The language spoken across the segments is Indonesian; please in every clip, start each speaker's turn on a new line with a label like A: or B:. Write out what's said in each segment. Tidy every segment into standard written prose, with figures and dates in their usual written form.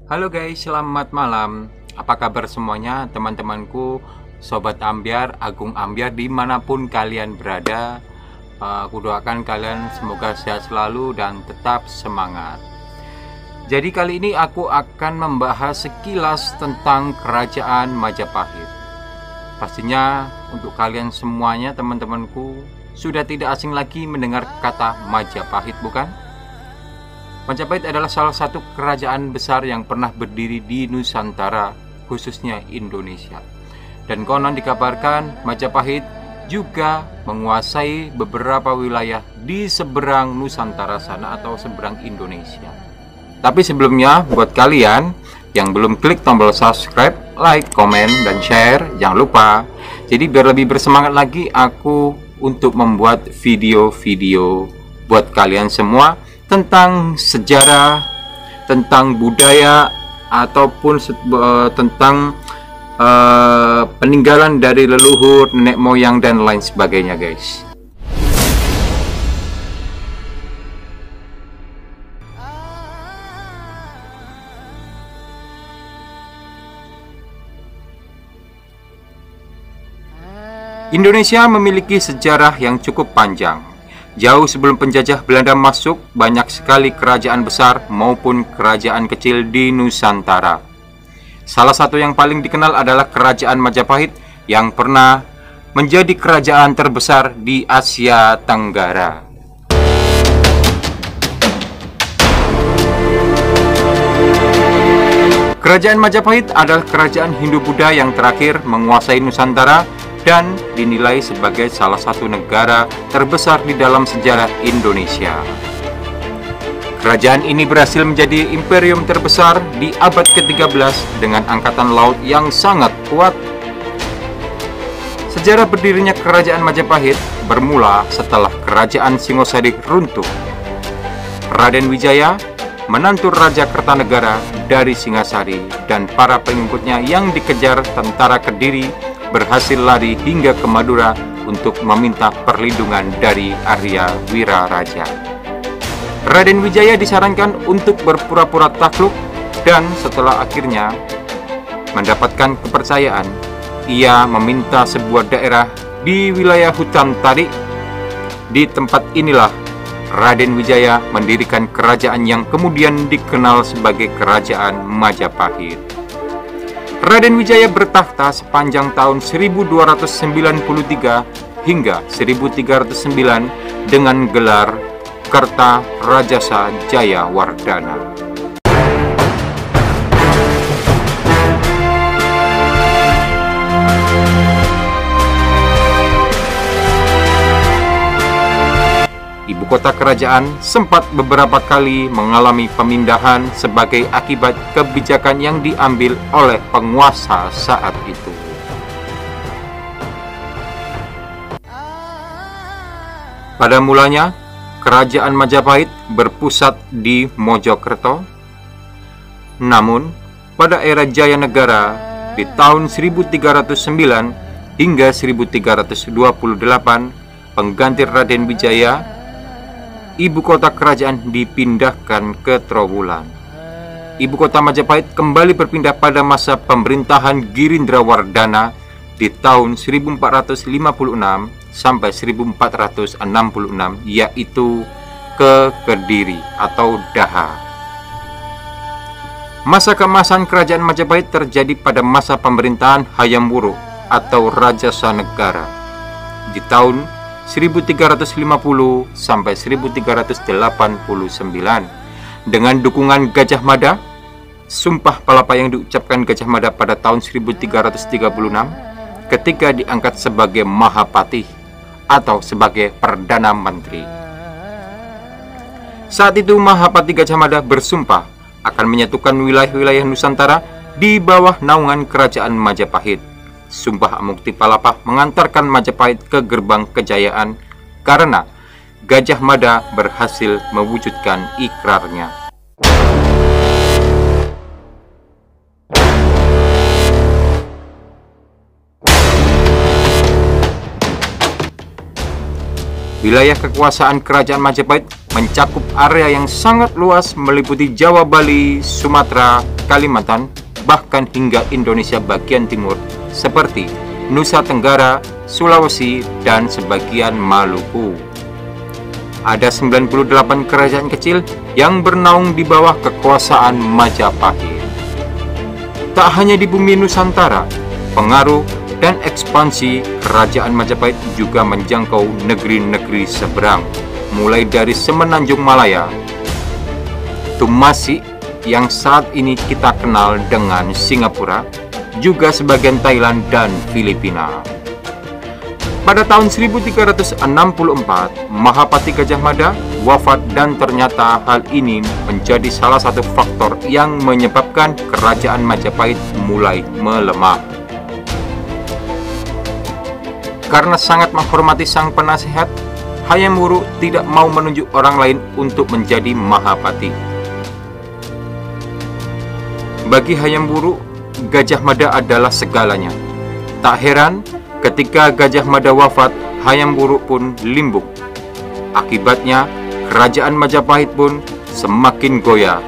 A: Halo guys, selamat malam. Apa kabar semuanya teman-temanku, Sobat Ambyar, Agung Ambyar dimanapun kalian berada. Aku doakan kalian semoga sehat selalu dan tetap semangat. Jadi kali ini aku akan membahas sekilas tentang Kerajaan Majapahit. Pastinya untuk kalian semuanya teman-temanku sudah tidak asing lagi mendengar kata Majapahit, bukan? Majapahit adalah salah satu kerajaan besar yang pernah berdiri di Nusantara, khususnya Indonesia. Dan konon dikabarkan Majapahit juga menguasai beberapa wilayah di seberang Nusantara sana atau seberang Indonesia. Tapi sebelumnya, buat kalian yang belum klik tombol subscribe, like, komen, dan share, jangan lupa. Jadi biar lebih bersemangat lagi aku untuk membuat video-video buat kalian semua tentang sejarah, tentang budaya, ataupun tentang peninggalan dari leluhur, nenek moyang, dan lain sebagainya guys. Indonesia memiliki sejarah yang cukup panjang. Jauh sebelum penjajah Belanda masuk, banyak sekali kerajaan besar maupun kerajaan kecil di Nusantara. Salah satu yang paling dikenal adalah Kerajaan Majapahit yang pernah menjadi kerajaan terbesar di Asia Tenggara. Kerajaan Majapahit adalah kerajaan Hindu-Buddha yang terakhir menguasai Nusantara dan dinilai sebagai salah satu negara terbesar di dalam sejarah Indonesia. Kerajaan ini berhasil menjadi imperium terbesar di abad ke-13 dengan angkatan laut yang sangat kuat. Sejarah berdirinya Kerajaan Majapahit bermula setelah Kerajaan Singosari runtuh. Raden Wijaya, menantu Raja Kertanegara dari Singasari, dan para pengikutnya yang dikejar tentara Kediri berhasil lari hingga ke Madura untuk meminta perlindungan dari Arya Wiraraja. Raden Wijaya disarankan untuk berpura-pura takluk dan setelah akhirnya mendapatkan kepercayaan, ia meminta sebuah daerah di wilayah hutan tarik. Di tempat inilah Raden Wijaya mendirikan kerajaan yang kemudian dikenal sebagai Kerajaan Majapahit. Raden Wijaya bertakhta sepanjang tahun 1293 hingga 1309 dengan gelar Kertarajasa Jayawardhana. Ibu kota kerajaan sempat beberapa kali mengalami pemindahan sebagai akibat kebijakan yang diambil oleh penguasa saat itu. Pada mulanya, Kerajaan Majapahit berpusat di Mojokerto. Namun, pada era Jaya Negara di tahun 1309 hingga 1328, pengganti Raden Wijaya, ibu kota kerajaan dipindahkan ke Trowulan. Ibu kota Majapahit kembali berpindah pada masa pemerintahan Girindrawardhana di tahun 1456 sampai 1466, yaitu ke Kediri atau Daha. Masa keemasan Kerajaan Majapahit terjadi pada masa pemerintahan Hayam Wuruk atau Rajasa Negara di tahun 1350 sampai 1389 dengan dukungan Gajah Mada. Sumpah Palapa yang diucapkan Gajah Mada pada tahun 1336 ketika diangkat sebagai Mahapatih atau sebagai Perdana Menteri. Saat itu Mahapatih Gajah Mada bersumpah akan menyatukan wilayah-wilayah Nusantara di bawah naungan Kerajaan Majapahit. Sumpah Amukti Palapa mengantarkan Majapahit ke gerbang kejayaan karena Gajah Mada berhasil mewujudkan ikrarnya. Wilayah kekuasaan Kerajaan Majapahit mencakup area yang sangat luas meliputi Jawa, Bali, Sumatera, Kalimantan, bahkan hingga Indonesia bagian timur seperti Nusa Tenggara, Sulawesi, dan sebagian Maluku. Ada 98 kerajaan kecil yang bernaung di bawah kekuasaan Majapahit. Tak hanya di bumi Nusantara, pengaruh dan ekspansi kerajaan Majapahit juga menjangkau negeri-negeri seberang, mulai dari Semenanjung Malaya, Tumasi yang saat ini kita kenal dengan Singapura, juga sebagian Thailand dan Filipina. Pada tahun 1364, Mahapati Gajah Mada wafat dan ternyata hal ini menjadi salah satu faktor yang menyebabkan kerajaan Majapahit mulai melemah. Karena sangat menghormati sang penasehat, Hayam Wuruk tidak mau menunjuk orang lain untuk menjadi Mahapati. Bagi Hayam Wuruk, Gajah Mada adalah segalanya. Tak heran ketika Gajah Mada wafat, Hayam Wuruk pun limbuk. Akibatnya, kerajaan Majapahit pun semakin goyah,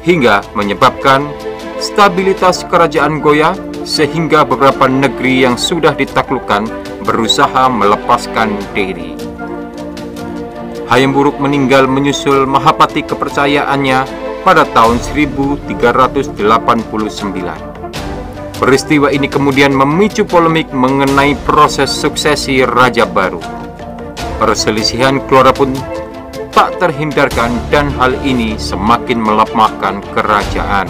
A: hingga menyebabkan stabilitas kerajaan goyah, sehingga beberapa negeri yang sudah ditaklukkan berusaha melepaskan diri. Hayam Wuruk meninggal menyusul Mahapati kepercayaannya pada tahun 1389. Peristiwa ini kemudian memicu polemik mengenai proses suksesi raja baru. Perselisihan keluarga pun tak terhindarkan dan hal ini semakin melemahkan kerajaan.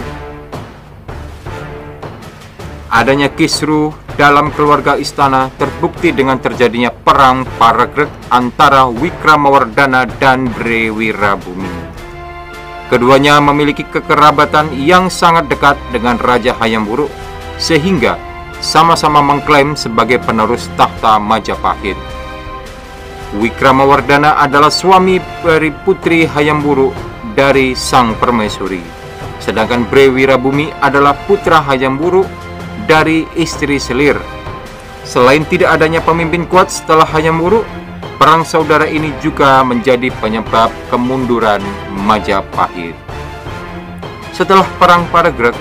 A: Adanya kisruh dalam keluarga istana terbukti dengan terjadinya perang Paragreg antara Wikramawardhana dan Bre Wirabumi. Keduanya memiliki kekerabatan yang sangat dekat dengan Raja Hayam Wuruk, sehingga sama-sama mengklaim sebagai penerus tahta Majapahit. Wikramawardhana adalah suami dari putri Hayam Wuruk dari sang permaisuri, sedangkan Bre Wirabumi adalah putra Hayam Wuruk dari istri Selir. Selain tidak adanya pemimpin kuat setelah Hayam Wuruk, perang saudara ini juga menjadi penyebab kemunduran Majapahit. Setelah perang Paragreg,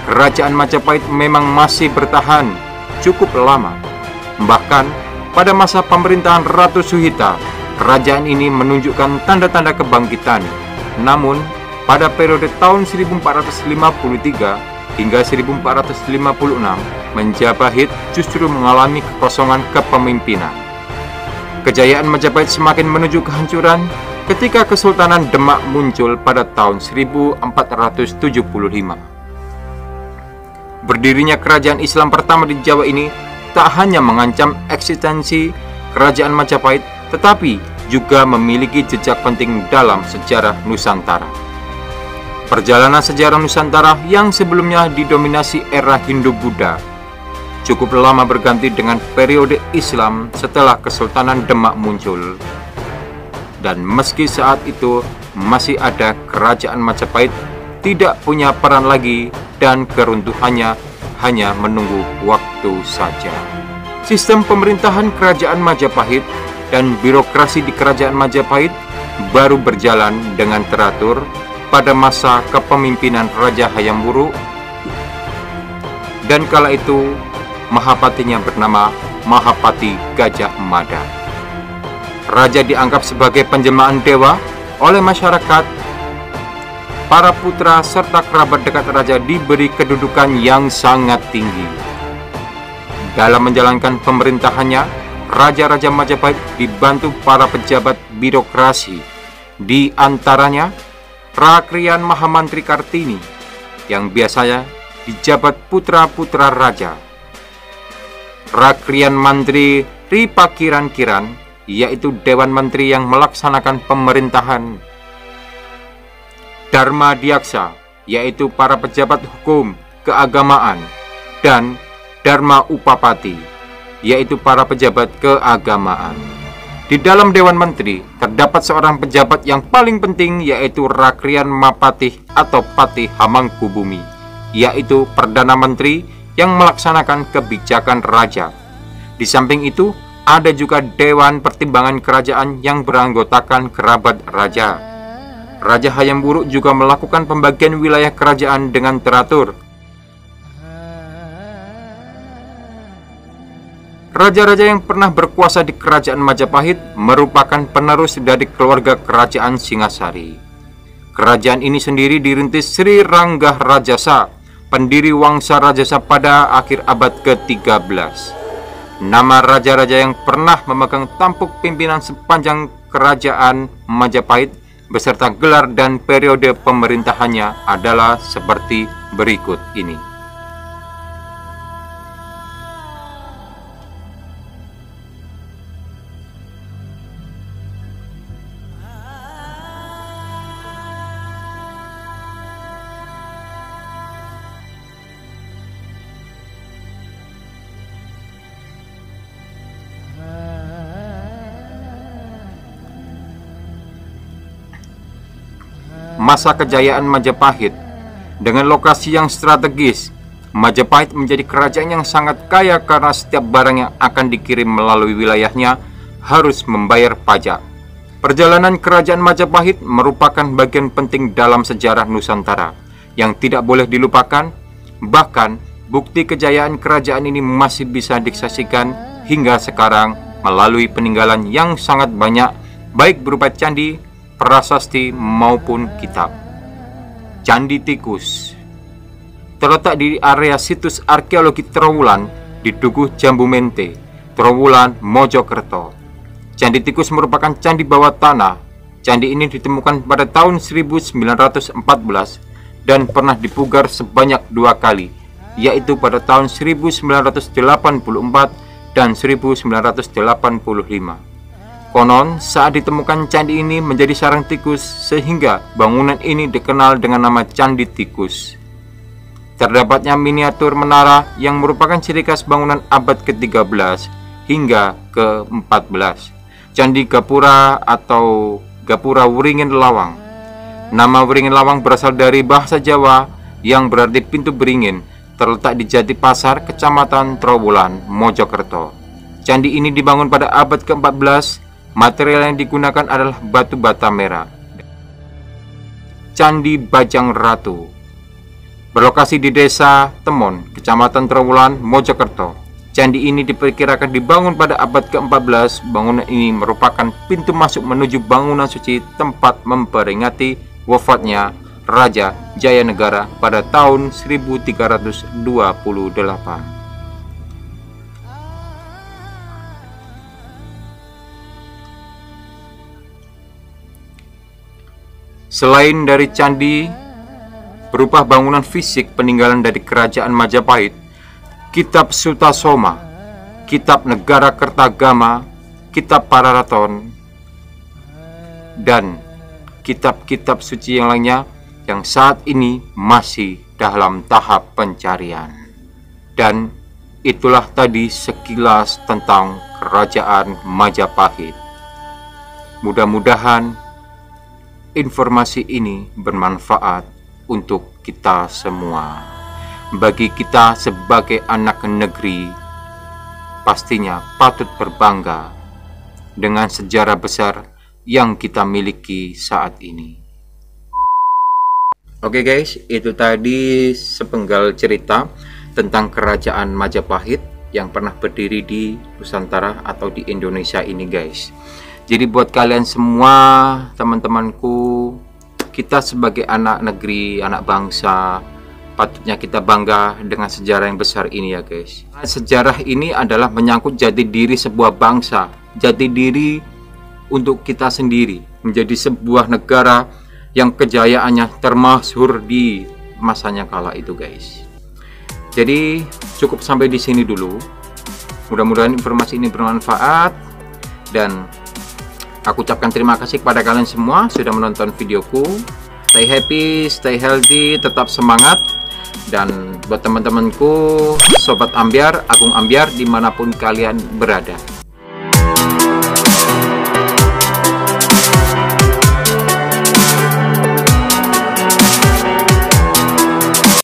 A: kerajaan Majapahit memang masih bertahan cukup lama. Bahkan pada masa pemerintahan Ratu Suhita, kerajaan ini menunjukkan tanda-tanda kebangkitan. Namun, pada periode tahun 1453 hingga 1456, Majapahit justru mengalami kekosongan kepemimpinan. Kejayaan Majapahit semakin menuju kehancuran ketika Kesultanan Demak muncul pada tahun 1475. Berdirinya kerajaan Islam pertama di Jawa ini tak hanya mengancam eksistensi kerajaan Majapahit, tetapi juga memiliki jejak penting dalam sejarah Nusantara. Perjalanan sejarah Nusantara yang sebelumnya didominasi era Hindu-Buddha cukup lama berganti dengan periode Islam setelah Kesultanan Demak muncul. Dan meski saat itu masih ada kerajaan Majapahit, tidak punya peran lagi dan keruntuhannya hanya menunggu waktu saja. Sistem pemerintahan kerajaan Majapahit dan birokrasi di kerajaan Majapahit baru berjalan dengan teratur pada masa kepemimpinan Raja Hayam Wuruk, dan kala itu Mahapatinya bernama Mahapati Gajah Mada. Raja dianggap sebagai penjelmaan dewa oleh masyarakat. Para putra serta kerabat dekat raja diberi kedudukan yang sangat tinggi. Dalam menjalankan pemerintahannya, Raja-Raja Majapahit dibantu para pejabat birokrasi, di antaranya Rakrian Mahamantri Kartini, yang biasanya dijabat putra-putra raja. Rakrian Mantri Ripakiran-Kiran, yaitu Dewan Menteri yang melaksanakan pemerintahan. Dharma Diaksa, yaitu para pejabat hukum, keagamaan. Dan Dharma Upapati, yaitu para pejabat keagamaan. Di dalam Dewan Menteri, terdapat seorang pejabat yang paling penting, yaitu Rakrian Mapatih atau Patih Hamangkubumi, yaitu Perdana Menteri yang melaksanakan kebijakan raja. Di samping itu, Ada juga Dewan Pertimbangan Kerajaan yang beranggotakan kerabat raja. Raja Hayam Wuruk juga melakukan pembagian wilayah kerajaan dengan teratur. Raja-raja yang pernah berkuasa di Kerajaan Majapahit merupakan penerus dari keluarga Kerajaan Singasari. Kerajaan ini sendiri dirintis Sri Ranggah Rajasa, pendiri Wangsa Rajasa pada akhir abad ke-13. Nama raja-raja yang pernah memegang tampuk pimpinan sepanjang Kerajaan Majapahit beserta gelar dan periode pemerintahannya adalah seperti berikut ini. Masa kejayaan Majapahit. Dengan lokasi yang strategis, Majapahit menjadi kerajaan yang sangat kaya karena setiap barang yang akan dikirim melalui wilayahnya harus membayar pajak. Perjalanan Kerajaan Majapahit merupakan bagian penting dalam sejarah Nusantara yang tidak boleh dilupakan. Bahkan, bukti kejayaan kerajaan ini masih bisa disaksikan hingga sekarang melalui peninggalan yang sangat banyak, baik berupa candi, prasasti maupun kitab. Candi Tikus terletak di area situs arkeologi Trowulan di Dukuh Jambu Mente, Trowulan, Mojokerto. Candi Tikus merupakan candi bawah tanah. Candi ini ditemukan pada tahun 1914 dan pernah dipugar sebanyak 2 kali, yaitu pada tahun 1984 dan 1985. Konon, saat ditemukan candi ini menjadi sarang tikus, sehingga bangunan ini dikenal dengan nama Candi Tikus. Terdapatnya miniatur menara yang merupakan ciri khas bangunan abad ke-13 hingga ke-14. Candi Gapura atau Gapura Wringin Lawang. Nama Wringin Lawang berasal dari bahasa Jawa yang berarti pintu beringin, terletak di Jatipasar, Kecamatan Trowulan, Mojokerto. Candi ini dibangun pada abad ke-14. Material yang digunakan adalah batu bata merah. Candi Bajang Ratu berlokasi di Desa Temon, Kecamatan Trowulan, Mojokerto. Candi ini diperkirakan dibangun pada abad ke-14. Bangunan ini merupakan pintu masuk menuju bangunan suci tempat memperingati wafatnya Raja Jayanegara pada tahun 1328. Selain dari candi berupa bangunan fisik peninggalan dari Kerajaan Majapahit, Kitab Sutasoma, Kitab Negara Kertagama, Kitab Pararaton, dan kitab-kitab suci yang lainnya yang saat ini masih dalam tahap pencarian. Dan itulah tadi sekilas tentang Kerajaan Majapahit. Mudah-mudahan informasi ini bermanfaat untuk kita semua. Bagi kita sebagai anak negeri, pastinya patut berbangga dengan sejarah besar yang kita miliki saat ini. Oke guys, itu tadi sepenggal cerita tentang Kerajaan Majapahit yang pernah berdiri di Nusantara atau di Indonesia ini guys. Jadi buat kalian semua teman-temanku, kita sebagai anak negeri, anak bangsa, patutnya kita bangga dengan sejarah yang besar ini ya guys. Sejarah ini adalah menyangkut jati diri sebuah bangsa, jati diri untuk kita sendiri, menjadi sebuah negara yang kejayaannya termasyhur di masanya kala itu guys. Jadi cukup sampai di sini dulu. Mudah-mudahan informasi ini bermanfaat, dan aku ucapkan terima kasih kepada kalian semua sudah menonton videoku. Stay happy, stay healthy, tetap semangat. Dan buat teman-temanku, Sobat Ambyar, Agung Ambyar, dimanapun kalian berada,